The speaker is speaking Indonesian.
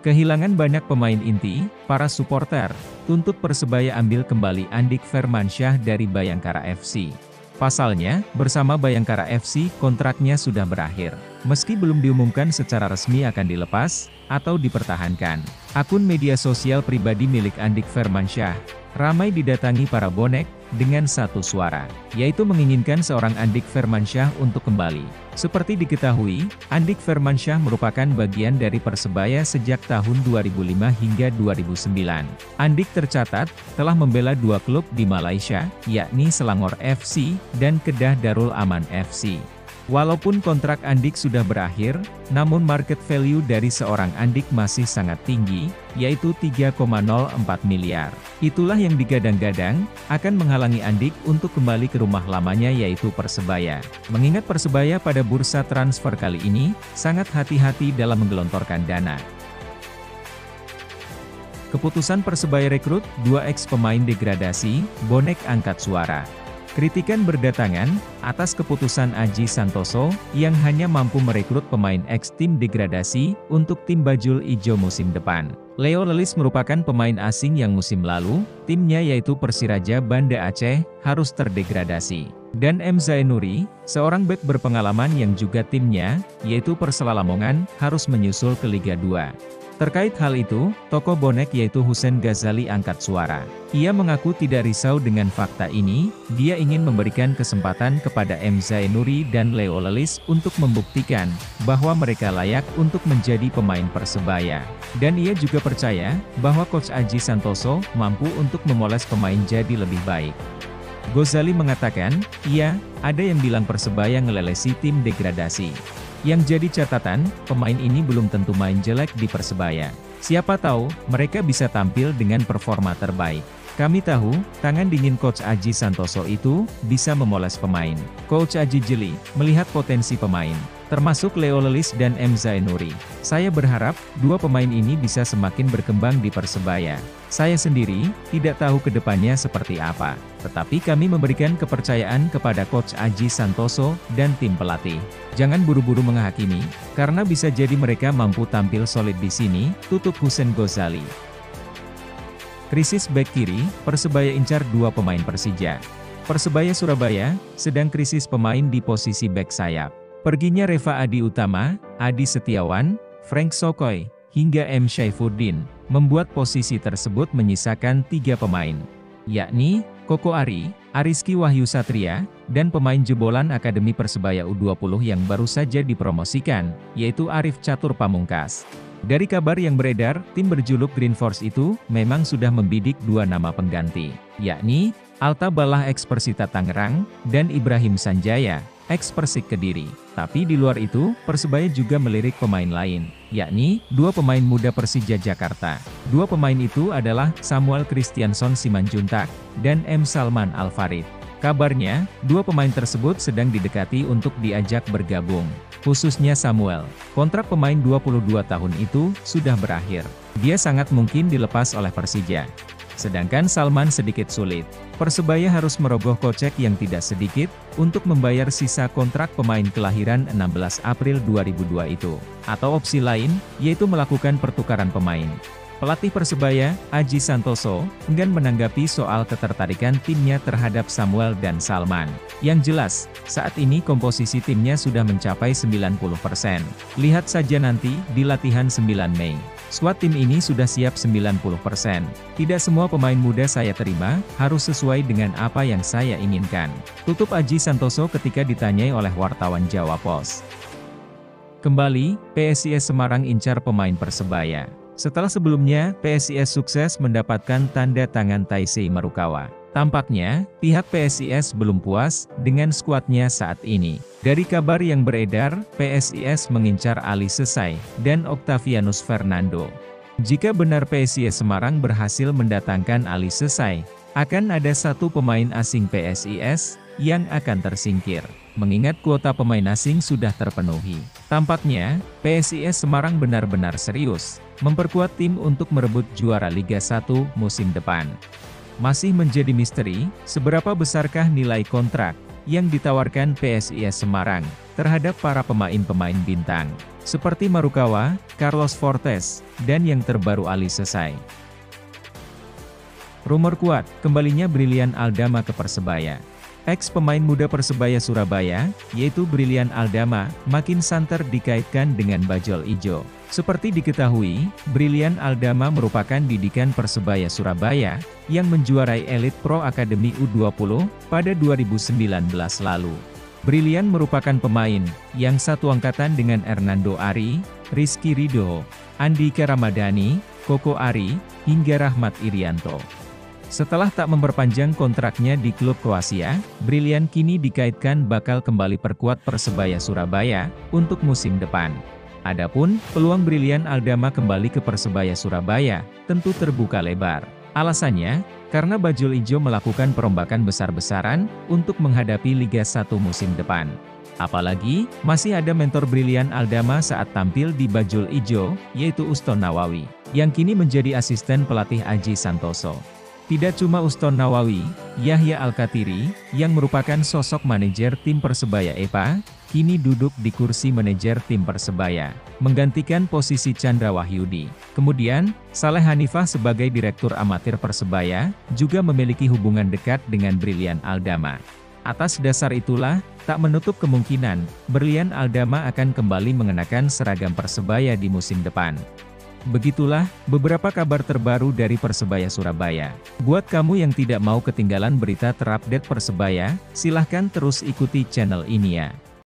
Kehilangan banyak pemain inti, para supporter tuntut Persebaya ambil kembali Andik Firmansyah dari Bayangkara FC. Pasalnya, bersama Bayangkara FC kontraknya sudah berakhir. Meski belum diumumkan secara resmi akan dilepas atau dipertahankan. Akun media sosial pribadi milik Andik Firmansyah ramai didatangi para bonek dengan satu suara, yaitu menginginkan seorang Andik Firmansyah untuk kembali. Seperti diketahui, Andik Firmansyah merupakan bagian dari Persebaya sejak tahun 2005 hingga 2009. Andik tercatat telah membela dua klub di Malaysia, yakni Selangor FC dan Kedah Darul Aman FC. Walaupun kontrak Andik sudah berakhir, namun market value dari seorang Andik masih sangat tinggi, yaitu 3,04 miliar. Itulah yang digadang-gadang, akan menghalangi Andik untuk kembali ke rumah lamanya yaitu Persebaya. Mengingat Persebaya pada bursa transfer kali ini, sangat hati-hati dalam menggelontorkan dana. Keputusan Persebaya rekrut 2 ex pemain degradasi, bonek angkat suara. Kritikan berdatangan atas keputusan Aji Santoso yang hanya mampu merekrut pemain ex tim degradasi untuk tim Bajul Ijo musim depan. Leo Lelis merupakan pemain asing yang musim lalu, timnya yaitu Persiraja Banda Aceh, harus terdegradasi. Dan M. Zainuri, seorang bek berpengalaman yang juga timnya, yaitu Persela Lamongan, harus menyusul ke Liga 2. Terkait hal itu, tokoh bonek yaitu Husein Ghazali angkat suara. Ia mengaku tidak risau dengan fakta ini, dia ingin memberikan kesempatan kepada M. Zainuri dan Leo Lelis untuk membuktikan bahwa mereka layak untuk menjadi pemain Persebaya. Dan ia juga percaya bahwa Coach Aji Santoso mampu untuk memoles pemain jadi lebih baik. Ghazali mengatakan, iya, ada yang bilang Persebaya ngelelesi tim degradasi. Yang jadi catatan, pemain ini belum tentu main jelek di Persebaya. Siapa tahu, mereka bisa tampil dengan performa terbaik. Kami tahu, tangan dingin Coach Aji Santoso itu, bisa memoles pemain. Coach Aji jeli, melihat potensi pemain, termasuk Leo Lelis dan M. Zainuri. Saya berharap, dua pemain ini bisa semakin berkembang di Persebaya. Saya sendiri, tidak tahu ke depannya seperti apa. Tetapi kami memberikan kepercayaan kepada Coach Aji Santoso dan tim pelatih. Jangan buru-buru menghakimi, karena bisa jadi mereka mampu tampil solid di sini, tutup Husein Ghazali. Krisis bek kiri, Persebaya incar dua pemain Persija. Persebaya Surabaya, sedang krisis pemain di posisi bek sayap. Perginya Reva Adi Utama, Adi Setiawan, Frank Sokoy, hingga M. Syaifuddin, membuat posisi tersebut menyisakan 3 pemain, yakni Koko Ari, Ariski Wahyu Satria, dan pemain jebolan Akademi Persebaya U20 yang baru saja dipromosikan, yaitu Arif Catur Pamungkas. Dari kabar yang beredar, tim berjuluk Green Force itu memang sudah membidik 2 nama pengganti, yakni Alta Balah ex Persita Tangerang, dan Ibrahim Sanjaya, ex Persik Kediri. Tapi di luar itu, Persebaya juga melirik pemain lain, yakni 2 pemain muda Persija Jakarta. 2 pemain itu adalah Samuel Kristianson Simanjuntak, dan M. Salman Al-Farid. Kabarnya, 2 pemain tersebut sedang didekati untuk diajak bergabung. Khususnya Samuel, kontrak pemain 22 tahun itu sudah berakhir. Dia sangat mungkin dilepas oleh Persija. Sedangkan Salman sedikit sulit. Persebaya harus merogoh kocek yang tidak sedikit, untuk membayar sisa kontrak pemain kelahiran 16 April 2002 itu. Atau opsi lain, yaitu melakukan pertukaran pemain. Pelatih Persebaya, Aji Santoso, enggan menanggapi soal ketertarikan timnya terhadap Samuel dan Salman. Yang jelas, saat ini komposisi timnya sudah mencapai 90%. Lihat saja nanti, di latihan 9 Mei. Skuad tim ini sudah siap 90%. Tidak semua pemain muda saya terima, harus sesuai dengan apa yang saya inginkan. Tutup Aji Santoso ketika ditanyai oleh wartawan Jawa Pos. Kembali, PSIS Semarang incar pemain Persebaya. Setelah sebelumnya, PSIS sukses mendapatkan tanda tangan Taisei Marukawa. Tampaknya, pihak PSIS belum puas dengan skuadnya saat ini. Dari kabar yang beredar, PSIS mengincar Ali Sesai dan Octavianus Fernando. Jika benar PSIS Semarang berhasil mendatangkan Ali Sesai, akan ada 1 pemain asing PSIS yang akan tersingkir, mengingat kuota pemain asing sudah terpenuhi. Tampaknya, PSIS Semarang benar-benar serius memperkuat tim untuk merebut juara Liga 1 musim depan. Masih menjadi misteri, seberapa besarkah nilai kontrak yang ditawarkan PSIS Semarang terhadap para pemain-pemain bintang, seperti Marukawa, Carlos Fortes, dan yang terbaru Ali Sesai. Rumor kuat, kembalinya Brilian Aldama ke Persebaya. Ex-pemain muda Persebaya Surabaya, yaitu Brilian Aldama, makin santer dikaitkan dengan bajul ijo. Seperti diketahui, Brilian Aldama merupakan didikan Persebaya Surabaya, yang menjuarai Elite Pro Academy U20, pada 2019 lalu. Brilian merupakan pemain, yang satu angkatan dengan Hernando Ari, Rizky Ridho, Andika Ramadhani, Koko Ari, hingga Rahmat Irianto. Setelah tak memperpanjang kontraknya di klub Kroasia, Brilian kini dikaitkan bakal kembali perkuat Persebaya Surabaya untuk musim depan. Adapun peluang Brilian Aldama kembali ke Persebaya Surabaya tentu terbuka lebar. Alasannya, karena Bajul Ijo melakukan perombakan besar-besaran untuk menghadapi Liga 1 musim depan. Apalagi, masih ada mentor Brilian Aldama saat tampil di Bajul Ijo, yaitu Uston Nawawi, yang kini menjadi asisten pelatih Aji Santoso. Tidak cuma Uston Nawawi, Yahya Al-Katiri, yang merupakan sosok manajer tim Persebaya EPA, kini duduk di kursi manajer tim Persebaya, menggantikan posisi Chandra Wahyudi. Kemudian, Saleh Hanifah sebagai direktur amatir Persebaya, juga memiliki hubungan dekat dengan Brilian Aldama. Atas dasar itulah, tak menutup kemungkinan, Brilian Aldama akan kembali mengenakan seragam Persebaya di musim depan. Begitulah beberapa kabar terbaru dari Persebaya Surabaya. Buat kamu yang tidak mau ketinggalan berita terupdate Persebaya, silahkan terus ikuti channel ini ya.